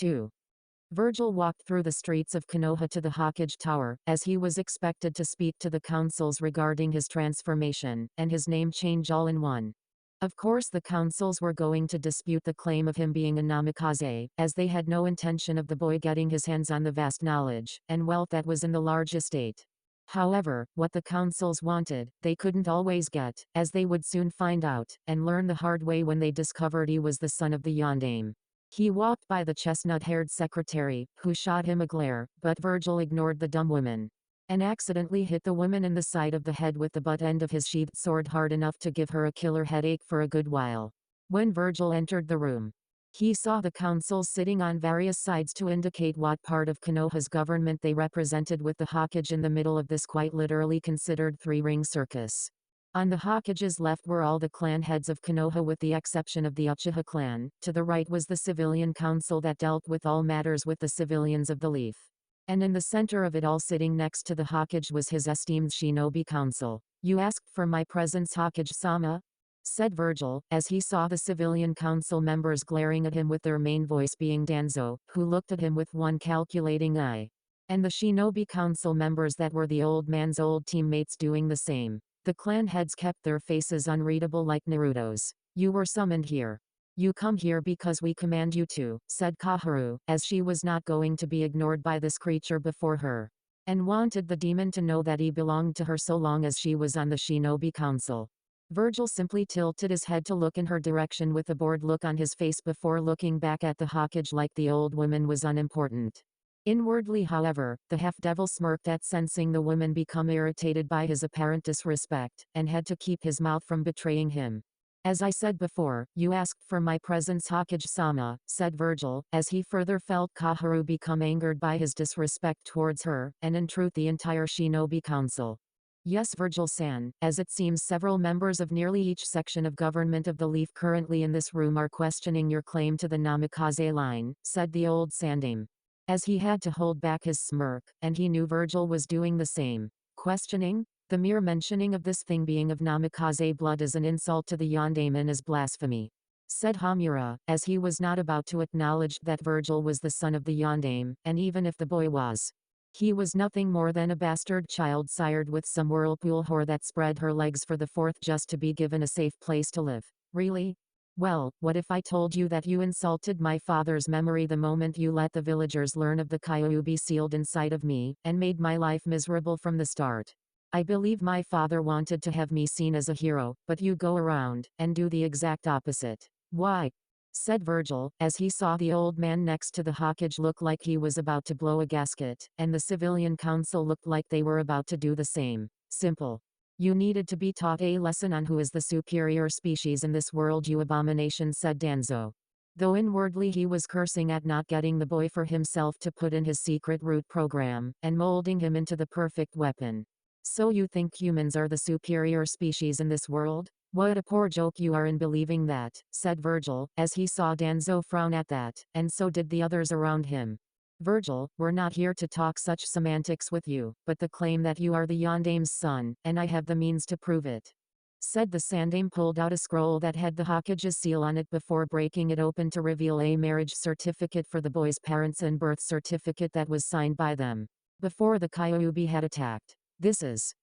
2. Vergil walked through the streets of Konoha to the Hokage Tower, as he was expected to speak to the councils regarding his transformation, and his name change all in one. Of course the councils were going to dispute the claim of him being a namikaze, as they had no intention of the boy getting his hands on the vast knowledge and wealth that was in the large estate. However, what the councils wanted, they couldn't always get, as they would soon find out, and learn the hard way when they discovered he was the son of the Yondaime. He walked by the chestnut-haired secretary, who shot him a glare, but Vergil ignored the dumb woman, and accidentally hit the woman in the side of the head with the butt end of his sheathed sword hard enough to give her a killer headache for a good while. When Vergil entered the room, he saw the councils sitting on various sides to indicate what part of Konoha's government they represented, with the Hokage in the middle of this quite literally considered three-ring circus. On the Hokage's left were all the clan heads of Konoha with the exception of the Uchiha clan. To the right was the civilian council that dealt with all matters with the civilians of the Leaf. And in the center of it all, sitting next to the Hokage, was his esteemed shinobi council. "You asked for my presence, Hokage-sama?" said Vergil, as he saw the civilian council members glaring at him, with their main voice being Danzo, who looked at him with one calculating eye. And the shinobi council members that were the old man's old teammates doing the same. The clan heads kept their faces unreadable like Naruto's. "You were summoned here. You come here because we command you to," said Kaharu, as she was not going to be ignored by this creature before her, and wanted the demon to know that he belonged to her so long as she was on the shinobi council. Vergil simply tilted his head to look in her direction with a bored look on his face before looking back at the Hokage like the old woman was unimportant. Inwardly, however, the half-devil smirked at sensing the woman become irritated by his apparent disrespect, and had to keep his mouth from betraying him. "As I said before, you asked for my presence, Hokage-sama," said Vergil, as he further felt Kaharu become angered by his disrespect towards her, and in truth the entire shinobi council. "Yes, Vergil-san, as it seems several members of nearly each section of government of the Leaf currently in this room are questioning your claim to the namikaze line," said the old Sandaime. As he had to hold back his smirk, and he knew Vergil was doing the same. Questioning? The mere mentioning of this thing being of namikaze blood is an insult to the Yondaime and is blasphemy, said Hamura, as he was not about to acknowledge that Vergil was the son of the Yondaime, and even if the boy was, he was nothing more than a bastard child sired with some whirlpool whore that spread her legs for the fourth just to be given a safe place to live. Really? Well, what if I told you that you insulted my father's memory the moment you let the villagers learn of the Kyuubi sealed inside of me, and made my life miserable from the start? I believe my father wanted to have me seen as a hero, but you go around and do the exact opposite. Why? Said Vergil, as he saw the old man next to the Hokage look like he was about to blow a gasket, and the civilian council looked like they were about to do the same. Simple. You needed to be taught a lesson on who is the superior species in this world, you abomination, said Danzo. Though inwardly he was cursing at not getting the boy for himself to put in his secret root program, and molding him into the perfect weapon. So you think humans are the superior species in this world? What a poor joke you are in believing that, said Vergil, as he saw Danzo frown at that, and so did the others around him. Vergil, we're not here to talk such semantics with you, but the claim that you are the Yondaime's son, and I have the means to prove it. Said the Sandaime, pulled out a scroll that had the Hokage's seal on it before breaking it open to reveal a marriage certificate for the boy's parents and birth certificate that was signed by them before the Kyuubi had attacked. This is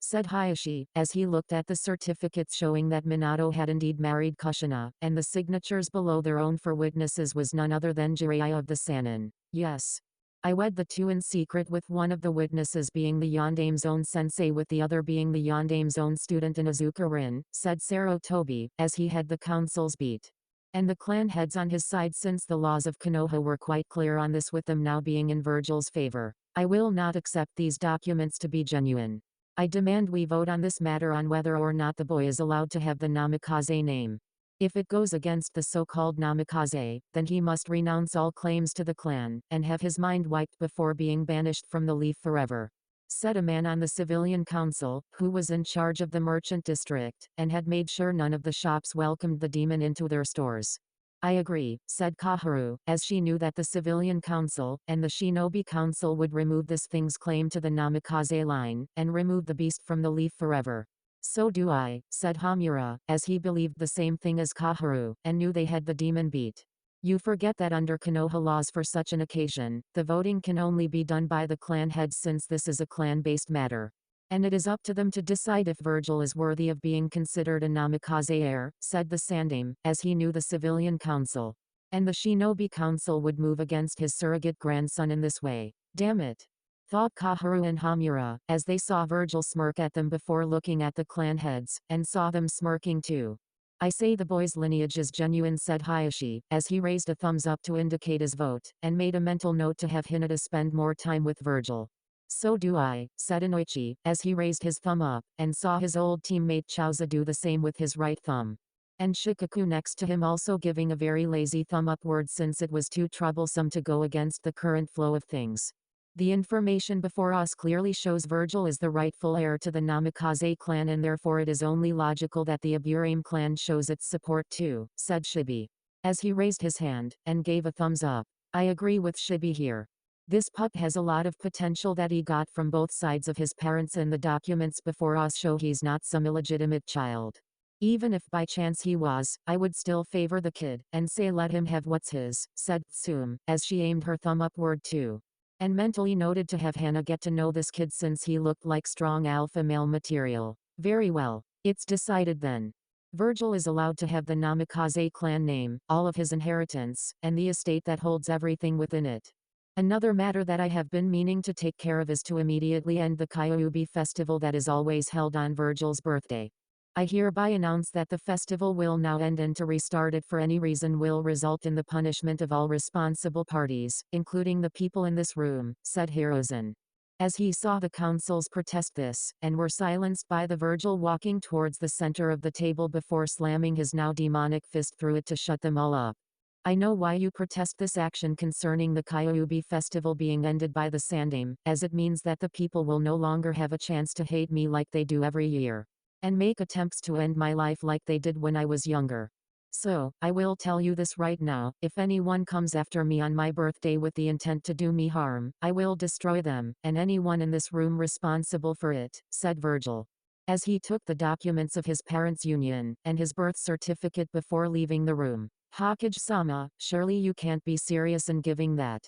said Hayashi, as he looked at the certificates showing that Minato had indeed married Kushina, and the signatures below their own for witnesses was none other than Jiraiya of the Sannin. Yes. I wed the two in secret, with one of the witnesses being the Yondaime's own sensei with the other being the Yondaime's own student in Azuka-rin, said Sarutobi, as he had the council's beat. And the clan heads on his side, since the laws of Konoha were quite clear on this, with them now being in Vergil's favor. I will not accept these documents to be genuine. I demand we vote on this matter on whether or not the boy is allowed to have the namikaze name. If it goes against the so-called namikaze, then he must renounce all claims to the clan, and have his mind wiped before being banished from the Leaf forever. Said a man on the civilian council, who was in charge of the merchant district, and had made sure none of the shops welcomed the demon into their stores. I agree, said Kaharu, as she knew that the civilian council, and the shinobi council would remove this thing's claim to the namikaze line, and remove the beast from the Leaf forever. So do I, said Hamura, as he believed the same thing as Kaharu, and knew they had the demon beat. You forget that under Konoha laws for such an occasion, the voting can only be done by the clan heads since this is a clan-based matter. And it is up to them to decide if Vergil is worthy of being considered a Namikaze heir, said the Sandaime, as he knew the civilian council. And the Shinobi Council would move against his surrogate grandson in this way. Damn it! Thought Kaharu and Hamura, as they saw Vergil smirk at them before looking at the clan heads, and saw them smirking too. I say the boy's lineage is genuine, said Hayashi, as he raised a thumbs up to indicate his vote, and made a mental note to have Hinata spend more time with Vergil. So do I, said Inoichi, as he raised his thumb up, and saw his old teammate Chauza do the same with his right thumb. And Shikaku next to him also giving a very lazy thumb upward since it was too troublesome to go against the current flow of things. The information before us clearly shows Vergil is the rightful heir to the Namikaze clan and therefore it is only logical that the Aburame clan shows its support too, said Shibi. As he raised his hand, and gave a thumbs up. I agree with Shibi here. This pup has a lot of potential that he got from both sides of his parents and the documents before us show he's not some illegitimate child. Even if by chance he was, I would still favor the kid, and say let him have what's his, said Tsume, as she aimed her thumb upward too. And mentally noted to have Hana get to know this kid since he looked like strong alpha male material. Very well. It's decided then. Vergil is allowed to have the Namikaze clan name, all of his inheritance, and the estate that holds everything within it. Another matter that I have been meaning to take care of is to immediately end the Kyoubi festival that is always held on Vergil's birthday. I hereby announce that the festival will now end and to restart it for any reason will result in the punishment of all responsible parties, including the people in this room, said Hirozen. As he saw the councils protest this, and were silenced by the Vergil walking towards the center of the table before slamming his now demonic fist through it to shut them all up. I know why you protest this action concerning the Kyoubi festival being ended by the Sandaime, as it means that the people will no longer have a chance to hate me like they do every year. And make attempts to end my life like they did when I was younger. So, I will tell you this right now, if anyone comes after me on my birthday with the intent to do me harm, I will destroy them, and anyone in this room responsible for it, said Vergil. As he took the documents of his parents' union, and his birth certificate before leaving the room. Hokage-sama, surely you can't be serious in giving that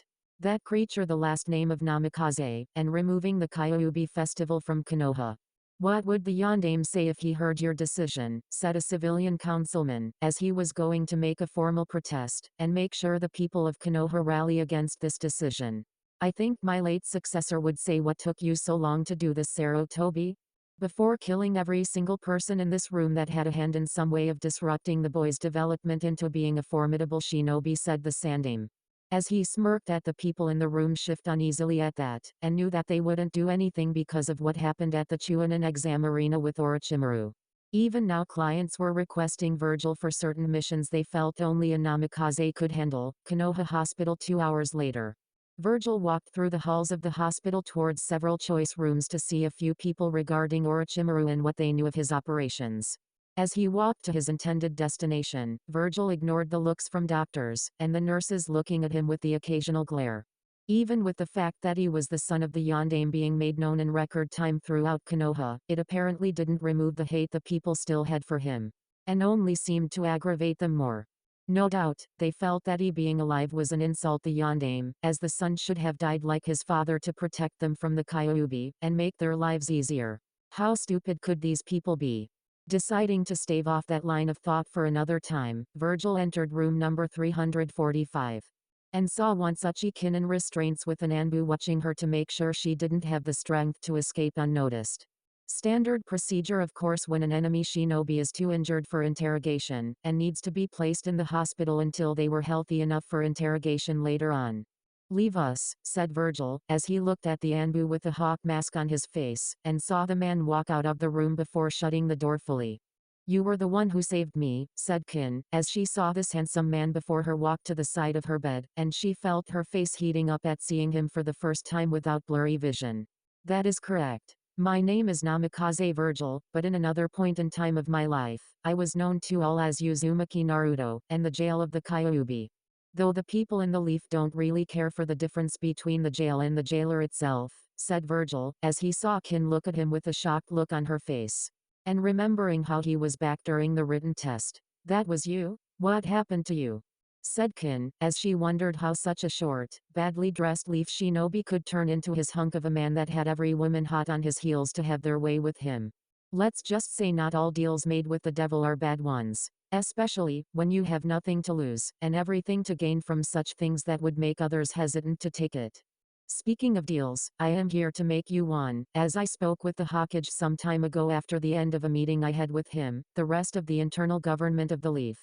creature the last name of Namikaze, and removing the Kyoubi festival from Konoha. What would the Yondaime say if he heard your decision, said a civilian councilman, as he was going to make a formal protest, and make sure the people of Konoha rally against this decision. I think my late successor would say what took you so long to do this, Sarutobi? Before killing every single person in this room that had a hand in some way of disrupting the boy's development into being a formidable shinobi, said the Sandaime. As he smirked at the people in the room shift uneasily at that, and knew that they wouldn't do anything because of what happened at the Chunin exam arena with Orochimaru. Even now clients were requesting Vergil for certain missions they felt only a Namikaze could handle. Konoha Hospital 2 hours later. Vergil walked through the halls of the hospital towards several choice rooms to see a few people regarding Orochimaru and what they knew of his operations. As he walked to his intended destination, Vergil ignored the looks from doctors, and the nurses looking at him with the occasional glare. Even with the fact that he was the son of the Yondaime being made known in record time throughout Konoha, it apparently didn't remove the hate the people still had for him. And only seemed to aggravate them more. No doubt, they felt that he being alive was an insult to the Yondaime, as the son should have died like his father to protect them from the Kyoubi, and make their lives easier. How stupid could these people be? Deciding to stave off that line of thought for another time, Vergil entered room number 345. And saw Wansuchi Kin in restraints with an Anbu watching her to make sure she didn't have the strength to escape unnoticed. Standard procedure of course when an enemy shinobi is too injured for interrogation, and needs to be placed in the hospital until they were healthy enough for interrogation later on. Leave us, said Vergil, as he looked at the Anbu with the hawk mask on his face, and saw the man walk out of the room before shutting the door fully. You were the one who saved me, said Kin, as she saw this handsome man before her walk to the side of her bed, and she felt her face heating up at seeing him for the first time without blurry vision. That is correct. My name is Namikaze Vergil, but in another point in time of my life, I was known to all as Uzumaki Naruto, and the jail of the Kyoubi. Though the people in the leaf don't really care for the difference between the jail and the jailer itself, said Vergil, as he saw Kin look at him with a shocked look on her face. And remembering how he was back during the written test. That was you? What happened to you? said Kin, as she wondered how such a short, badly dressed leaf shinobi could turn into his hunk of a man that had every woman hot on his heels to have their way with him. Let's just say not all deals made with the devil are bad ones. Especially, when you have nothing to lose, and everything to gain from such things that would make others hesitant to take it. Speaking of deals, I am here to make you one, as I spoke with the Hokage some time ago after the end of a meeting I had with him, the rest of the internal government of the Leaf.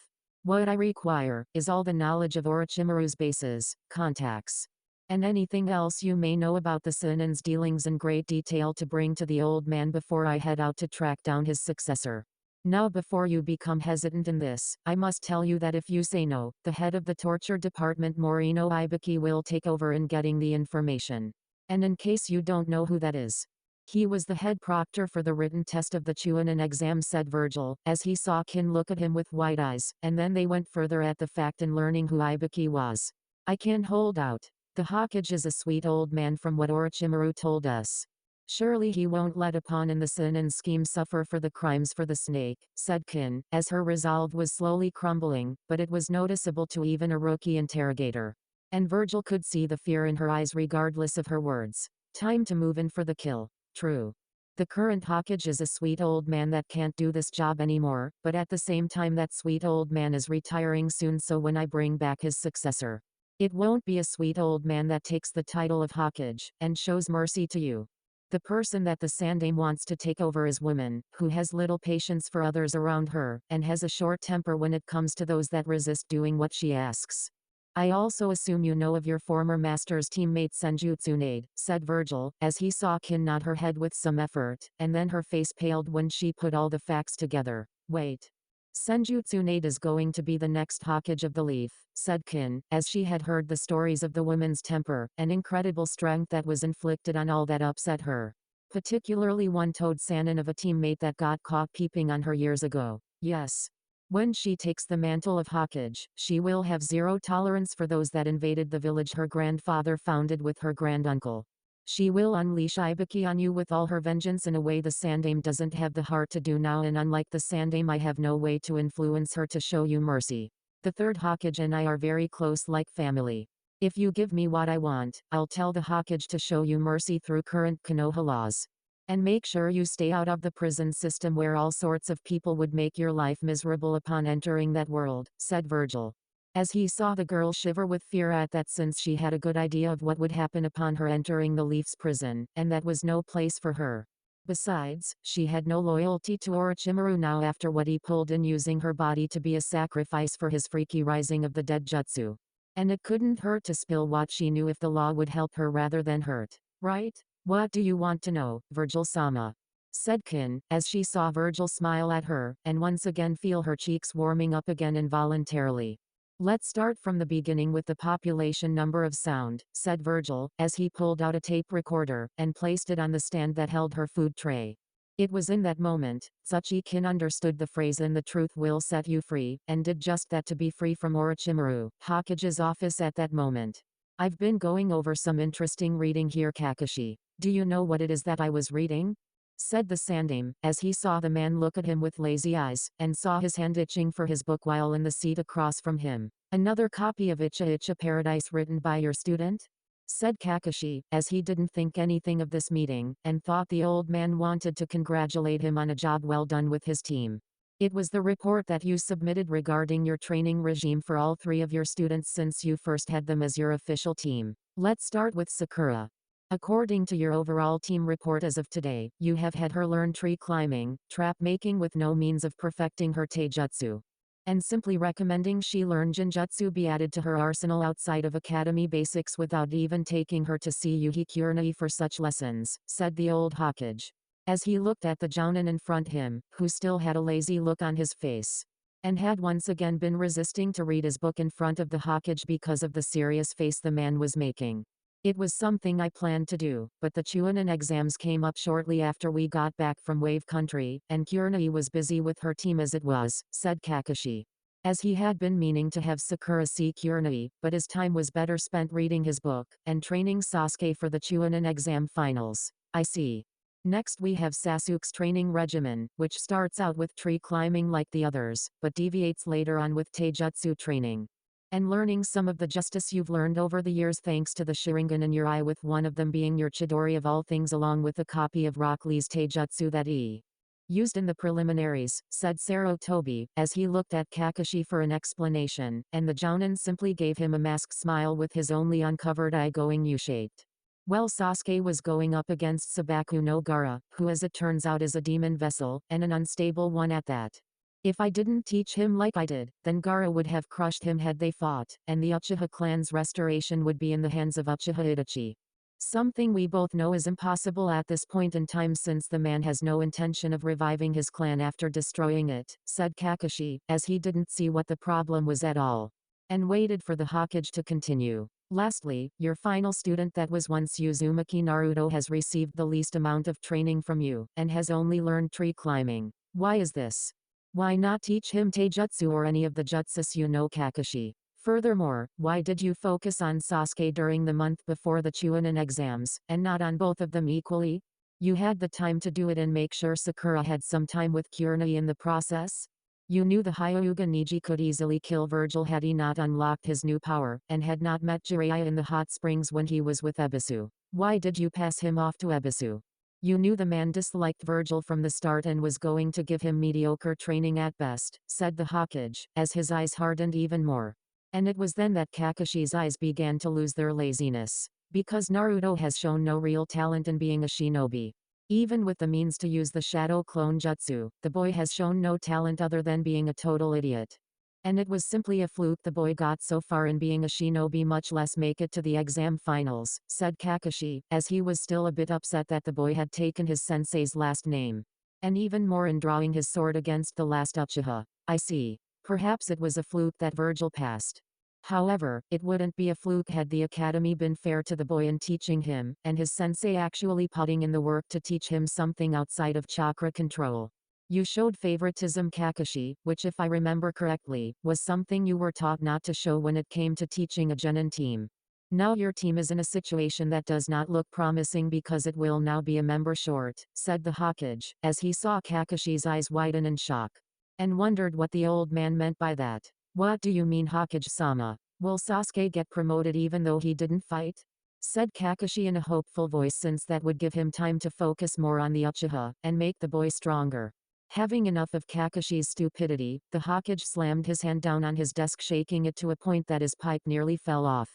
What I require, is all the knowledge of Orochimaru's bases, contacts, and anything else you may know about the Sanin's dealings in great detail to bring to the old man before I head out to track down his successor. Now before you become hesitant in this, I must tell you that if you say no, the head of the torture department Morino Ibiki will take over in getting the information. And in case you don't know who that is, he was the head proctor for the written test of the Chunin exam, said Vergil, as he saw Kin look at him with wide eyes, and then they went further at the fact in learning who Ibiki was. I can hold out. The Hokage is a sweet old man from what Orochimaru told us. Surely he won't let a pawn in the Sanin scheme suffer for the crimes for the snake, said Kin, as her resolve was slowly crumbling, but it was noticeable to even a rookie interrogator. And Vergil could see the fear in her eyes regardless of her words. Time to move in for the kill. True. The current Hokage is a sweet old man that can't do this job anymore, but at the same time that sweet old man is retiring soon, so when I bring back his successor, it won't be a sweet old man that takes the title of Hokage, and shows mercy to you. The person that the Sandaime wants to take over is woman, who has little patience for others around her, and has a short temper when it comes to those that resist doing what she asks. I also assume you know of your former master's teammate Senjutsunade, said Vergil, as he saw Kin nod her head with some effort, and then her face paled when she put all the facts together. Wait. Senjutsunade is going to be the next Hokage of the Leaf, said Kin, as she had heard the stories of the woman's temper, and incredible strength that was inflicted on all that upset her. Particularly one Toad Sanin of a teammate that got caught peeping on her years ago. Yes. When she takes the mantle of Hokage, she will have zero tolerance for those that invaded the village her grandfather founded with her granduncle. She will unleash Ibiki on you with all her vengeance in a way the Sandaime doesn't have the heart to do now, and unlike the Sandaime I have no way to influence her to show you mercy. The third Hokage and I are very close, like family. If you give me what I want, I'll tell the Hokage to show you mercy through current Konoha laws. And make sure you stay out of the prison system where all sorts of people would make your life miserable upon entering that world, said Vergil. As he saw the girl shiver with fear at that, since she had a good idea of what would happen upon her entering the Leaf's prison, and that was no place for her. Besides, she had no loyalty to Orochimaru now after what he pulled in using her body to be a sacrifice for his freaky rising of the dead jutsu. And it couldn't hurt to spill what she knew if the law would help her rather than hurt, right? What do you want to know, Vergil-sama? Said Kin, as she saw Vergil smile at her, and once again feel her cheeks warming up again involuntarily. Let's start from the beginning with the population number of sound, said Vergil, as he pulled out a tape recorder, and placed it on the stand that held her food tray. It was in that moment, Tsuchi Kin understood the phrase "and the truth will set you free," and did just that to be free from Orochimaru, Hokage's office at that moment. I've been going over some interesting reading here, Kakashi. Do you know what it is that I was reading? Said the Sandaime, as he saw the man look at him with lazy eyes, and saw his hand itching for his book while in the seat across from him. Another copy of Icha Icha Paradise written by your student? Said Kakashi, as he didn't think anything of this meeting, and thought the old man wanted to congratulate him on a job well done with his team. It was the report that you submitted regarding your training regime for all three of your students since you first had them as your official team. Let's start with Sakura. According to your overall team report as of today, you have had her learn tree climbing, trap making with no means of perfecting her taijutsu. And simply recommending she learn Jinjutsu be added to her arsenal outside of academy basics without even taking her to see Yuhi Kurenai for such lessons, said the old Hokage. As he looked at the Jounin in front him, who still had a lazy look on his face, and had once again been resisting to read his book in front of the Hokage because of the serious face the man was making. It was something I planned to do, but the Chunin exams came up shortly after we got back from Wave Country, and Kurenai was busy with her team as it was, said Kakashi. As he had been meaning to have Sakura see Kurenai, but his time was better spent reading his book, and training Sasuke for the Chunin exam finals. I see. Next we have Sasuke's training regimen, which starts out with tree climbing like the others, but deviates later on with taijutsu training. and learning some of the justice you've learned over the years thanks to the Sharingan in your eye, with one of them being your Chidori of all things, along with a copy of Rock Lee's Taijutsu that he used in the preliminaries, said Sarutobi, as he looked at Kakashi for an explanation, and the Jounin simply gave him a masked smile with his only uncovered eye going U-shaped. Well, Sasuke was going up against Sabaku no Gaara, who as it turns out is a demon vessel, and an unstable one at that. If I didn't teach him like I did, then Gaara would have crushed him had they fought, and the Uchiha clan's restoration would be in the hands of Uchiha Itachi. Something we both know is impossible at this point in time, since the man has no intention of reviving his clan after destroying it, said Kakashi, as he didn't see what the problem was at all, and waited for the Hokage to continue. Lastly, your final student that was once Uzumaki Naruto has received the least amount of training from you, and has only learned tree climbing. Why is this? Why not teach him Taijutsu or any of the jutsus you know, Kakashi? Furthermore, why did you focus on Sasuke during the month before the Chunin exams, and not on both of them equally? You had the time to do it and make sure Sakura had some time with Kurenai in the process? You knew the Hyuga Neji could easily kill Vergil had he not unlocked his new power, and had not met Jiraiya in the hot springs when he was with Ebisu. Why did you pass him off to Ebisu? You knew the man disliked Vergil from the start and was going to give him mediocre training at best, said the Hokage, as his eyes hardened even more. And it was then that Kakashi's eyes began to lose their laziness. Because Naruto has shown no real talent in being a shinobi. Even with the means to use the shadow clone jutsu, the boy has shown no talent other than being a total idiot. And it was simply a fluke the boy got so far in being a shinobi, much less make it to the exam finals, said Kakashi, as he was still a bit upset that the boy had taken his sensei's last name. And even more in drawing his sword against the last Uchiha. I see. Perhaps it was a fluke that Vergil passed. However, it wouldn't be a fluke had the academy been fair to the boy in teaching him, and his sensei actually putting in the work to teach him something outside of chakra control. You showed favoritism, Kakashi, which if I remember correctly, was something you were taught not to show when it came to teaching a genin team. Now your team is in a situation that does not look promising because it will now be a member short, said the Hokage, as he saw Kakashi's eyes widen in shock. And wondered what the old man meant by that. What do you mean, Hokage-sama? Will Sasuke get promoted even though he didn't fight? Said Kakashi in a hopeful voice, since that would give him time to focus more on the Uchiha, and make the boy stronger. Having enough of Kakashi's stupidity, the Hokage slammed his hand down on his desk, shaking it to a point that his pipe nearly fell off.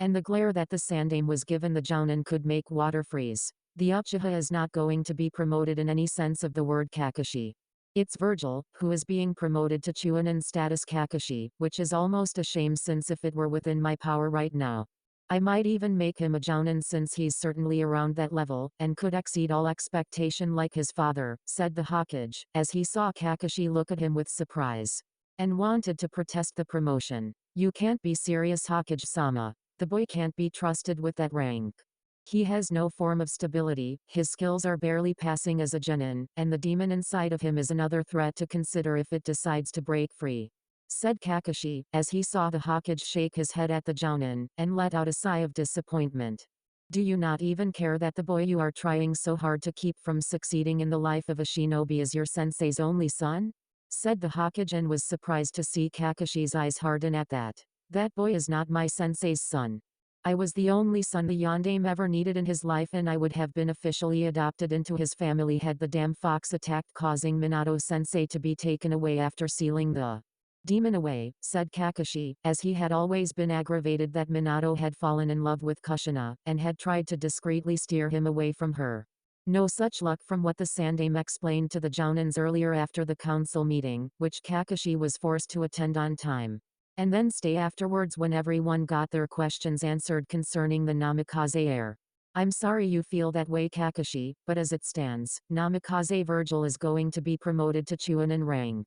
And the glare that the Sandaime was given the Jounin could make water freeze. The Uchiha is not going to be promoted in any sense of the word, Kakashi. It's Vergil, who is being promoted to Chunin status, Kakashi, which is almost a shame, since if it were within my power right now, I might even make him a Jounin, since he's certainly around that level, and could exceed all expectation like his father, said the Hokage, as he saw Kakashi look at him with surprise. And wanted to protest the promotion. You can't be serious, Hokage-sama. The boy can't be trusted with that rank. He has no form of stability, his skills are barely passing as a genin, and the demon inside of him is another threat to consider if it decides to break free. Said Kakashi, as he saw the Hokage shake his head at the Jounin, and let out a sigh of disappointment. Do you not even care that the boy you are trying so hard to keep from succeeding in the life of a shinobi is your sensei's only son? Said the Hokage, and was surprised to see Kakashi's eyes harden at that. That boy is not my sensei's son. I was the only son the Yondaime ever needed in his life, and I would have been officially adopted into his family had the damn fox attacked, causing Minato-sensei to be taken away after sealing the demon away, said Kakashi, as he had always been aggravated that Minato had fallen in love with Kushina, and had tried to discreetly steer him away from her. No such luck, from what the Sandaime explained to the Jounins earlier after the council meeting, which Kakashi was forced to attend on time. And then stay afterwards when everyone got their questions answered concerning the Namikaze heir. I'm sorry you feel that way, Kakashi, but as it stands, Namikaze Vergil is going to be promoted to Chunin rank.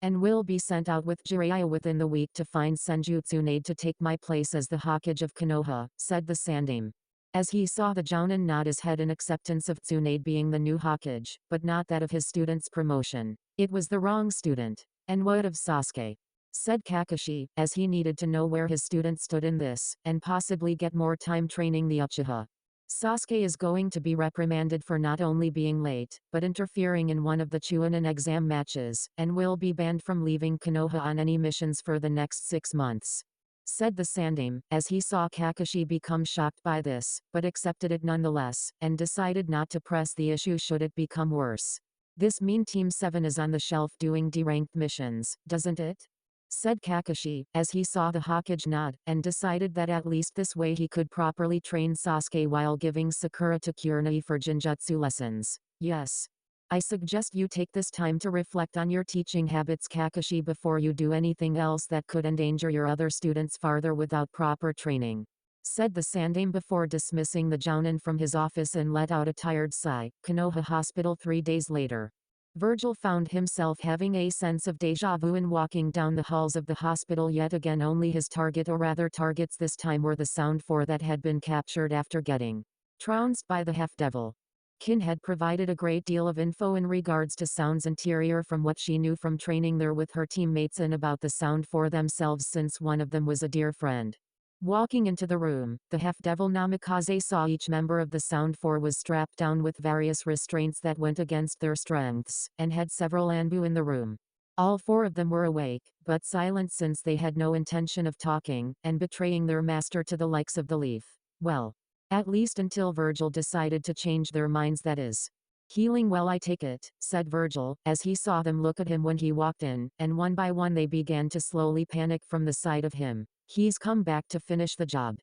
And will be sent out with Jiraiya within the week to find Senjutsu Tsunade to take my place as the Hokage of Konoha, said the Sandaime. As he saw the Jounin nod his head in acceptance of Tsunade being the new Hokage, but not that of his student's promotion. It was the wrong student. And what of Sasuke? Said Kakashi, as he needed to know where his student stood in this, and possibly get more time training the Uchiha. Sasuke is going to be reprimanded for not only being late, but interfering in one of the Chunin exam matches, and will be banned from leaving Konoha on any missions for the next 6 months. said the Sandaime, as he saw Kakashi become shocked by this, but accepted it nonetheless, and decided not to press the issue should it become worse. This mean Team 7 is on the shelf doing deranked missions, doesn't it? Said Kakashi, as he saw the Hokage nod, and decided that at least this way he could properly train Sasuke while giving Sakura to Kurenai for Genjutsu lessons. Yes. I suggest you take this time to reflect on your teaching habits, Kakashi, before you do anything else that could endanger your other students farther without proper training. Said the Sandaime before dismissing the Jounin from his office and let out a tired sigh. Konoha Hospital 3 days later. Vergil found himself having a sense of deja vu and walking down the halls of the hospital yet again. Only his target, or rather targets this time, were the Sound Four that had been captured after getting trounced by the half-devil. Kin had provided a great deal of info in regards to Sound's interior from what she knew from training there with her teammates and about the Sound Four themselves, since one of them was a dear friend. Walking into the room, the half-devil Namikaze saw each member of the Sound Four was strapped down with various restraints that went against their strengths, and had several Anbu in the room. All 4 of them were awake, but silent since they had no intention of talking, and betraying their master to the likes of the Leaf. Well, at least until Vergil decided to change their minds, that is. Healing well, I take it, said Vergil, as he saw them look at him when he walked in, and one by one they began to slowly panic from the sight of him. He's come back to finish the job.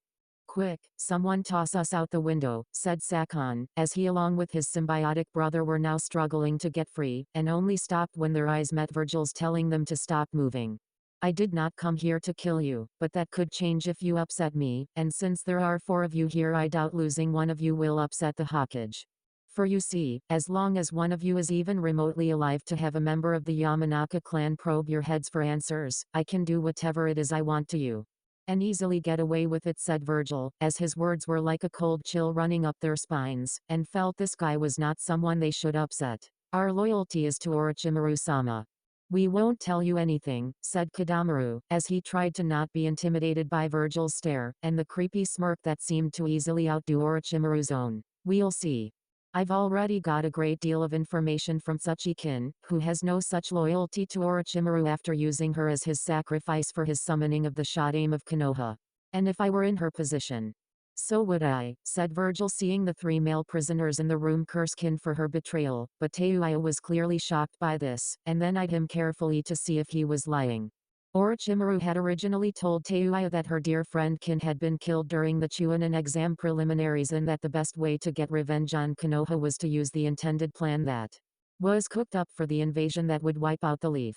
Quick, someone toss us out the window, said Sakon, as he along with his symbiotic brother were now struggling to get free, and only stopped when their eyes met Vergil's telling them to stop moving. I did not come here to kill you, but that could change if you upset me, and since there are 4 of you here, I doubt losing one of you will upset the Hokage. For you see, as long as one of you is even remotely alive to have a member of the Yamanaka clan probe your heads for answers, I can do whatever it is I want to you. And easily get away with it, said Vergil, as his words were like a cold chill running up their spines, and felt this guy was not someone they should upset. Our loyalty is to Orochimaru-sama. We won't tell you anything, said Kadamaru, as he tried to not be intimidated by Vergil's stare, and the creepy smirk that seemed to easily outdo Orochimaru's own. We'll see. I've already got a great deal of information from Tsuchikin, who has no such loyalty to Orochimaru after using her as his sacrifice for his summoning of the Shadaime of Konoha. And if I were in her position, so would I, said Vergil, seeing the 3 male prisoners in the room curse Kin for her betrayal, but Teuya was clearly shocked by this, and then eyed him carefully to see if he was lying. Orochimaru had originally told Teuya that her dear friend Kin had been killed during the Chunin exam preliminaries and that the best way to get revenge on Konoha was to use the intended plan that was cooked up for the invasion that would wipe out the Leaf.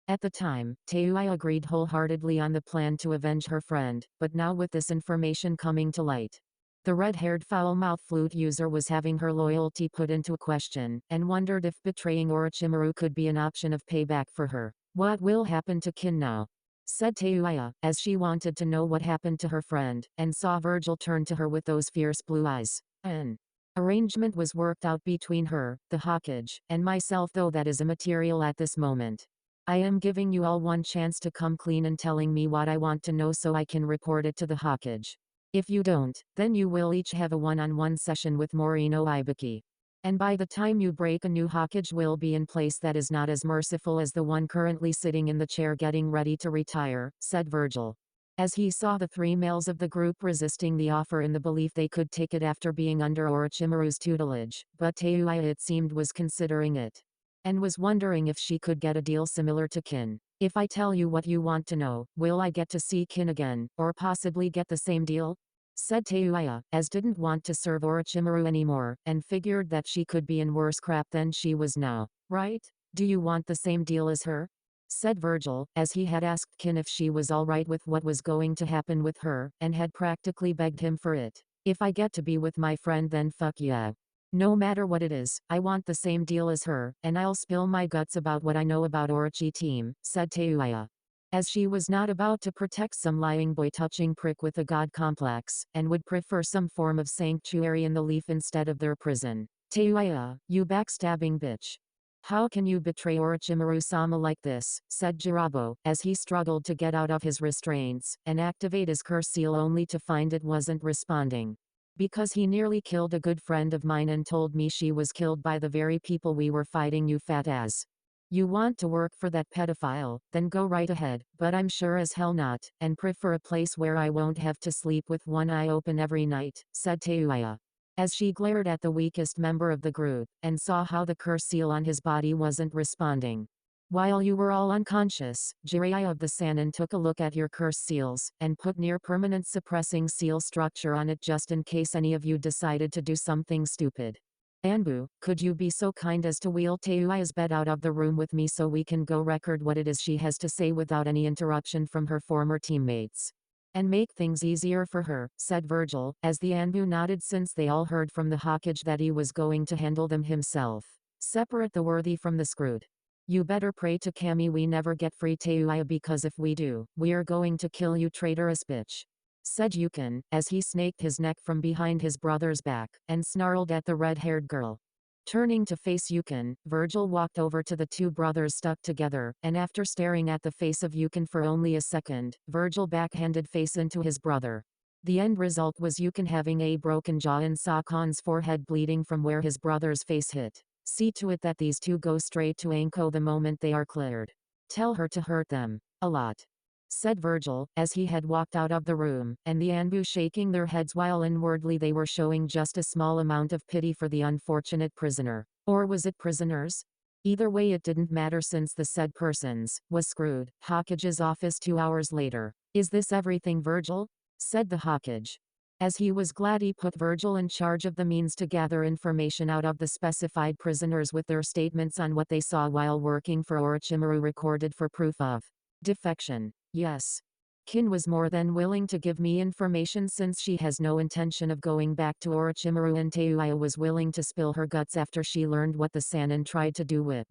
At the time, Teuya agreed wholeheartedly on the plan to avenge her friend, but now with this information coming to light, the red-haired foul-mouthed flute user was having her loyalty put into question, and wondered if betraying Orochimaru could be an option of payback for her. What will happen to Kin now? Said Teuya, as she wanted to know what happened to her friend, and saw Vergil turn to her with those fierce blue eyes. An arrangement was worked out between her, the Hokage, and myself, though that is immaterial at this moment. I am giving you all one chance to come clean and telling me what I want to know so I can report it to the Hokage. If you don't, then you will each have a one-on-one session with Morino Ibiki. And by the time you break, a new Hokage will be in place that is not as merciful as the one currently sitting in the chair getting ready to retire, said Vergil. As he saw the 3 males of the group resisting the offer in the belief they could take it after being under Orochimaru's tutelage, but Teuya, it seemed, was considering it. And was wondering if she could get a deal similar to Kin. If I tell you what you want to know, will I get to see Kin again, or possibly get the same deal? Said Teuya, as didn't want to serve Orochimaru anymore, and figured that she could be in worse crap than she was now. Right? Do you want the same deal as her? Said Vergil, as he had asked Kin if she was alright with what was going to happen with her, and had practically begged him for it. If I get to be with my friend, then fuck yeah. No matter what it is, I want the same deal as her, and I'll spill my guts about what I know about Orochi team, said Teuya. As she was not about to protect some lying boy-touching prick with a god complex, and would prefer some form of sanctuary in the Leaf instead of their prison. Teuya, you backstabbing bitch. How can you betray Orochimaru-sama like this, said Jiraiya, as he struggled to get out of his restraints, and activate his curse seal only to find it wasn't responding. Because he nearly killed a good friend of mine and told me she was killed by the very people we were fighting, you fat ass. You want to work for that pedophile, then go right ahead, but I'm sure as hell not, and prefer a place where I won't have to sleep with one eye open every night, said Teuaya. As she glared at the weakest member of the group, and saw how the curse seal on his body wasn't responding. While you were all unconscious, Jiraiya of the Sannin took a look at your curse seals, and put near-permanent suppressing seal structure on it just in case any of you decided to do something stupid. Anbu, could you be so kind as to wheel Teuya's bed out of the room with me so we can go record what it is she has to say without any interruption from her former teammates? And make things easier for her, said Vergil, as the Anbu nodded since they all heard from the Hokage that he was going to handle them himself. Separate the worthy from the screwed. You better pray to Kami we never get free Teuya because if we do, we're going to kill you traitorous bitch, said Yukon, as he snaked his neck from behind his brother's back, and snarled at the red-haired girl. Turning to face Yukon, Vergil walked over to the two brothers stuck together, and after staring at the face of Yukon for only a second, Vergil backhanded face into his brother. The end result was Yukon having a broken jaw and Sakon's forehead bleeding from where his brother's face hit. See to it that these two go straight to Anko the moment they are cleared. Tell her to hurt them. A lot, said Vergil, as he had walked out of the room, and the Anbu shaking their heads while inwardly they were showing just a small amount of pity for the unfortunate prisoner. Or was it prisoners? Either way it didn't matter since the said persons was screwed. Hokage's office 2 hours later. Is this everything, Vergil? Said the Hokage. As he was glad he put Vergil in charge of the means to gather information out of the specified prisoners with their statements on what they saw while working for Orochimaru recorded for proof of defection. Yes. Kin was more than willing to give me information since she has no intention of going back to Orochimaru, and Teuya was willing to spill her guts after she learned what the Sannin tried to do with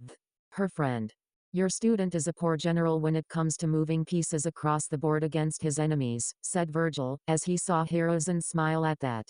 her friend. Your student is a poor general when it comes to moving pieces across the board against his enemies, said Vergil, as he saw Hiruzen smile at that.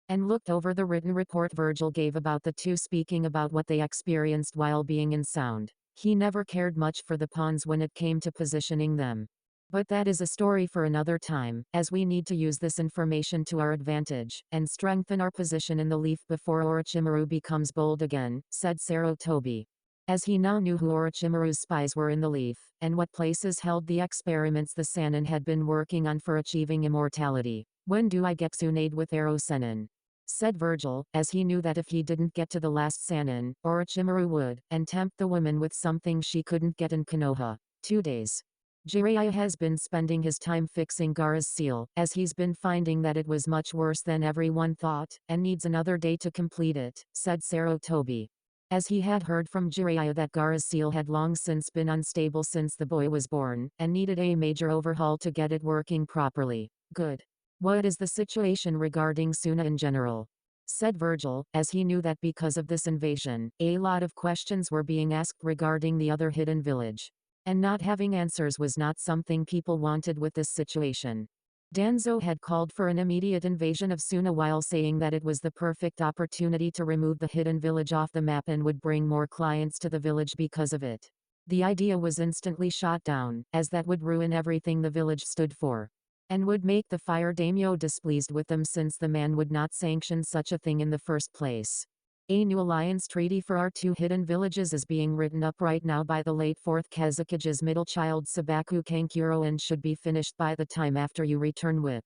And looked over the written report Vergil gave about the two speaking about what they experienced while being in sound. He never cared much for the pawns when it came to positioning them. But that is a story for another time, as we need to use this information to our advantage, and strengthen our position in the leaf before Orochimaru becomes bold again, said Sarutobi. As he now knew who Orochimaru's spies were in the leaf, and what places held the experiments the Sannin had been working on for achieving immortality. When do I get Tsunade with Arrow Sennin? Said Vergil, as he knew that if he didn't get to the last Sannin, Orochimaru would, and tempt the woman with something she couldn't get in Konoha. 2 days. Jiraiya has been spending his time fixing Gaara's seal, as he's been finding that it was much worse than everyone thought, and needs another day to complete it, said Sarutobi. As he had heard from Jiraiya that Gaara's seal had long since been unstable since the boy was born, and needed a major overhaul to get it working properly. Good. What is the situation regarding Suna in general? Said Vergil, as he knew that because of this invasion, a lot of questions were being asked regarding the other hidden village. And not having answers was not something people wanted with this situation. Danzo had called for an immediate invasion of Suna while saying that it was the perfect opportunity to remove the hidden village off the map and would bring more clients to the village because of it. The idea was instantly shot down, as that would ruin everything the village stood for. And would make the Fire Daimyo displeased with them since the man would not sanction such a thing in the first place. A new alliance treaty for our two hidden villages is being written up right now by the late 4th Kazekage's middle child Sabaku Kankuro and should be finished by the time after you return with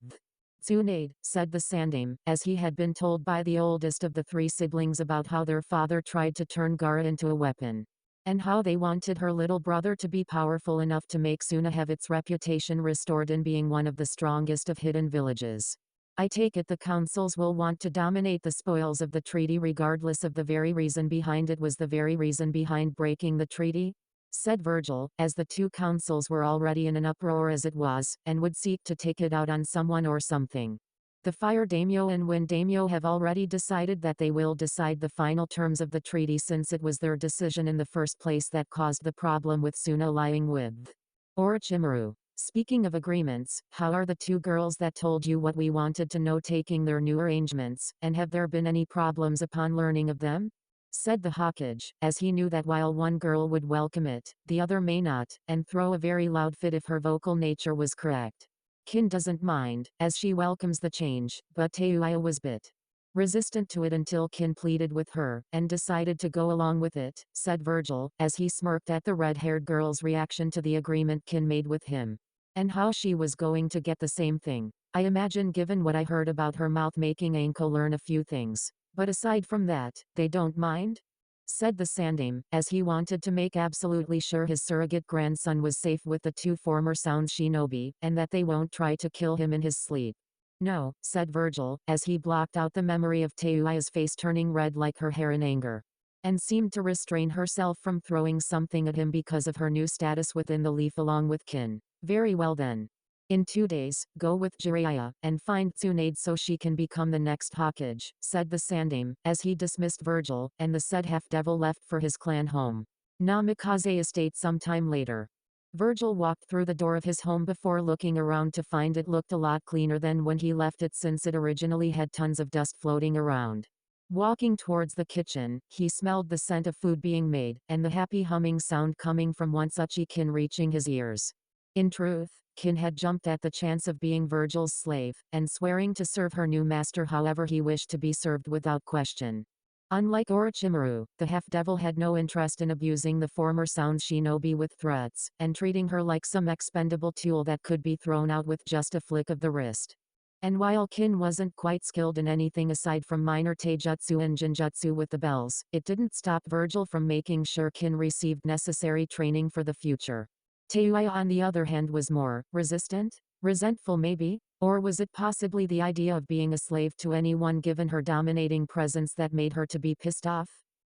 Tsunade, said the Sandaime, as he had been told by the oldest of the 3 siblings about how their father tried to turn Gaara into a weapon. And how they wanted her little brother to be powerful enough to make Suna have its reputation restored in being one of the strongest of hidden villages. I take it the councils will want to dominate the spoils of the treaty regardless of the very reason behind it was the very reason behind breaking the treaty? Said Vergil, as the 2 councils were already in an uproar as it was, and would seek to take it out on someone or something. The Fire Daimyo and Wind Daimyo have already decided that they will decide the final terms of the treaty since it was their decision in the first place that caused the problem with Suna lying with Orochimaru. Speaking of agreements, how are the 2 girls that told you what we wanted to know taking their new arrangements, and have there been any problems upon learning of them? Said the Hokage, as he knew that while one girl would welcome it, the other may not, and throw a very loud fit if her vocal nature was correct. Kin doesn't mind, as she welcomes the change, but Teuya was bit resistant to it until Kin pleaded with her, and decided to go along with it, said Vergil, as he smirked at the red-haired girl's reaction to the agreement Kin made with him. And how she was going to get the same thing. I imagine given what I heard about her mouth making Anko learn a few things. But aside from that, they don't mind? Said the Sandaime, as he wanted to make absolutely sure his surrogate grandson was safe with the two former Sound Shinobi, and that they won't try to kill him in his sleep. No, said Vergil, as he blocked out the memory of Teuia's face turning red like her hair in anger. And seemed to restrain herself from throwing something at him because of her new status within the leaf along with Kin. Very well then. In 2 days, go with Jiraiya, and find Tsunade so she can become the next Hokage, said the Sandaime, as he dismissed Vergil, and the said half-devil left for his clan home. Namikaze estate sometime later. Vergil walked through the door of his home before looking around to find it looked a lot cleaner than when he left it since it originally had tons of dust floating around. Walking towards the kitchen, he smelled the scent of food being made, and the happy humming sound coming from one such Kin reaching his ears. In truth, Kin had jumped at the chance of being Vergil's slave, and swearing to serve her new master however he wished to be served without question. Unlike Orochimaru, the half-devil had no interest in abusing the former Sound Shinobi with threats, and treating her like some expendable tool that could be thrown out with just a flick of the wrist. And while Kin wasn't quite skilled in anything aside from minor taijutsu and jinjutsu with the bells, it didn't stop Vergil from making sure Kin received necessary training for the future. Teuiya on the other hand was more resistant? Resentful maybe? Or was it possibly the idea of being a slave to anyone given her dominating presence that made her to be pissed off?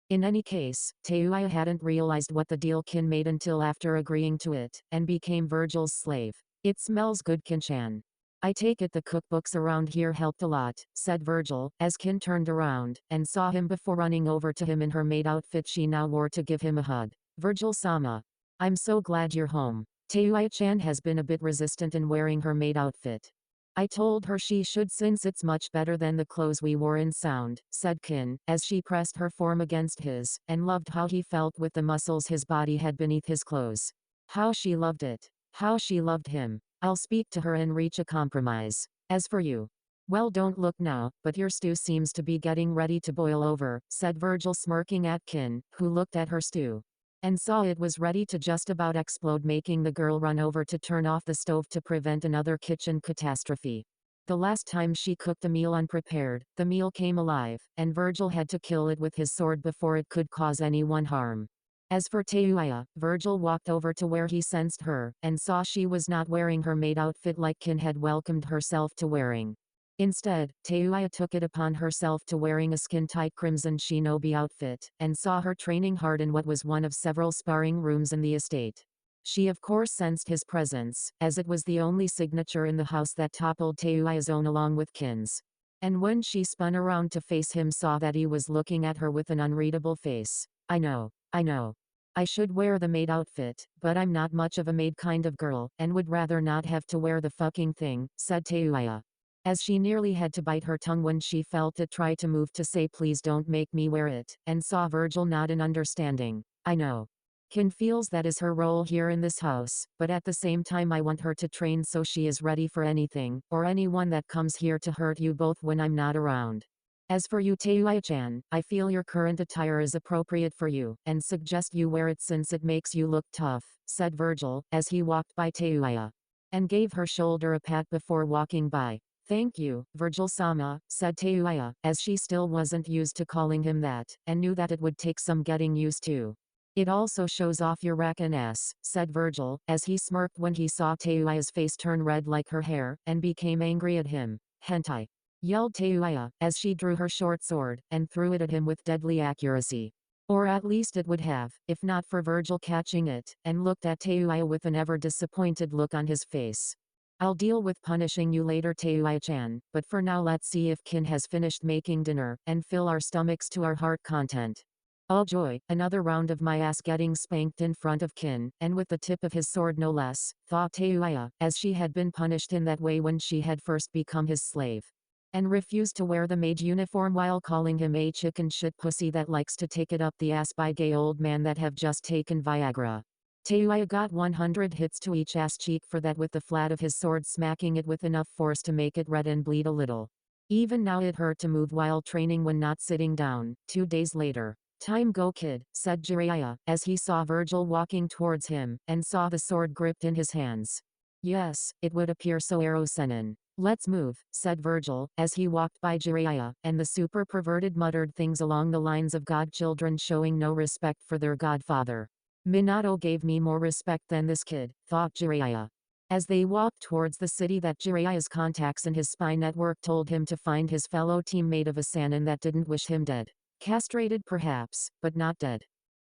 In any case, Teuiya hadn't realized what the deal Kin made until after agreeing to it, and became Vergil's slave. It smells good, Kin-chan. I take it the cookbooks around here helped a lot, said Vergil, as Kin turned around, and saw him before running over to him in her maid outfit she now wore to give him a hug. Vergil-sama. I'm so glad you're home. Teuiya-chan has been a bit resistant in wearing her maid outfit. I told her she should since it's much better than the clothes we wore in Sound, said Kin, as she pressed her form against his, and loved how he felt with the muscles his body had beneath his clothes. How she loved it. How she loved him. I'll speak to her and reach a compromise. As for you. Well, don't look now, but your stew seems to be getting ready to boil over, said Vergil smirking at Kin, who looked at her stew. And saw it was ready to just about explode, making the girl run over to turn off the stove to prevent another kitchen catastrophe. The last time she cooked a meal unprepared, the meal came alive, and Vergil had to kill it with his sword before it could cause anyone harm. As for Teuiya, Vergil walked over to where he sensed her, and saw she was not wearing her maid outfit like Kin had welcomed herself to wearing. Instead, Teuiya took it upon herself to wearing a skin-tight crimson shinobi outfit, and saw her training hard in what was one of several sparring rooms in the estate. She of course sensed his presence, as it was the only signature in the house that toppled Teuiya's own along with Kin's. And when she spun around to face him, saw that he was looking at her with an unreadable face. I know. I should wear the maid outfit, but I'm not much of a maid kind of girl, and would rather not have to wear the fucking thing, said Teuiya. As she nearly had to bite her tongue when she felt it try to move to say please don't make me wear it, and saw Vergil nod in understanding. I know. Kin feels that is her role here in this house, but at the same time I want her to train so she is ready for anything, or anyone that comes here to hurt you both when I'm not around. As for you Teuiya-chan, I feel your current attire is appropriate for you, and suggest you wear it since it makes you look tough, said Vergil, as he walked by Teuiya. And gave her shoulder a pat before walking by. Thank you, Vergil-sama, said Teuiya, as she still wasn't used to calling him that, and knew that it would take some getting used to. It also shows off your rackin' ass, said Vergil, as he smirked when he saw Teuiya's face turn red like her hair, and became angry at him. Hentai! Yelled Teuiya, as she drew her short sword, and threw it at him with deadly accuracy. Or at least it would have, if not for Vergil catching it, and looked at Teuiya with an ever-disappointed look on his face. I'll deal with punishing you later Teuiya-chan, but for now let's see if Kin has finished making dinner, and fill our stomachs to our heart content. Oh joy, another round of my ass getting spanked in front of Kin, and with the tip of his sword no less, thought Teuiya, as she had been punished in that way when she had first become his slave. And refused to wear the maid uniform while calling him a chicken shit pussy that likes to take it up the ass by gay old man that have just taken Viagra. Teuiya got 100 hits to each ass cheek for that with the flat of his sword smacking it with enough force to make it red and bleed a little. Even now it hurt to move while training when not sitting down. 2 days later. Time go kid, said Jiraiya, as he saw Vergil walking towards him, and saw the sword gripped in his hands. Yes, it would appear so Senin. Let's move, said Vergil, as he walked by Jiraiya, and the super perverted muttered things along the lines of godchildren showing no respect for their godfather. Minato gave me more respect than this kid, thought Jiraiya. As they walked towards the city that Jiraiya's contacts in his spy network told him to find his fellow teammate of a Sannin that didn't wish him dead. Castrated perhaps, but not dead.